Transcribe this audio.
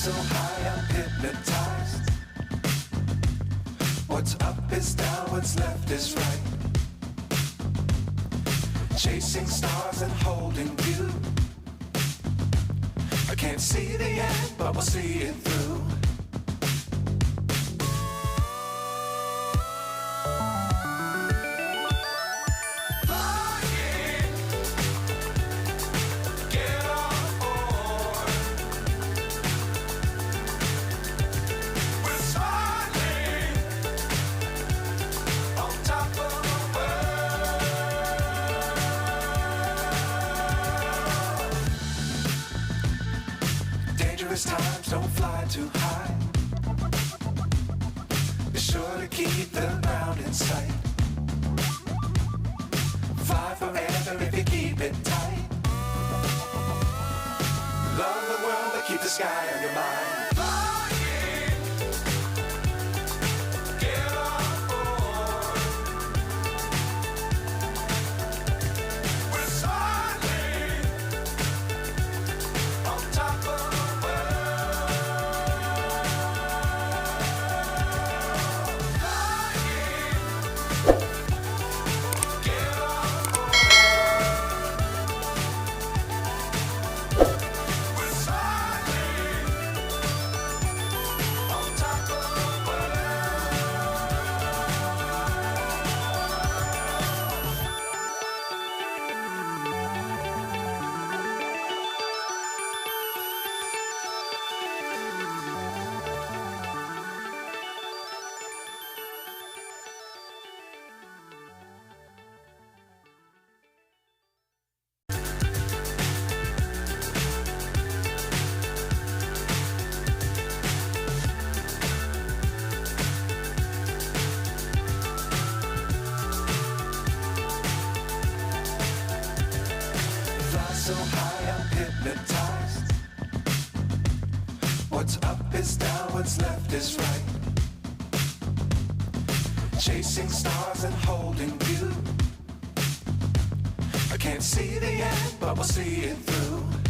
so high I'm hypnotized. What's up is down, what's left is right. Chasing stars and holding you. I can't see the end, but we'll see it through. Times don't fly too high. Be sure to keep the ground in sight. Fly forever if you keep it tight. Love the world, but keep the sky on your mind. So high I'm hypnotized. What's up is down, what's left is right. Chasing stars and holding you. I can't see the end, but we'll see it through.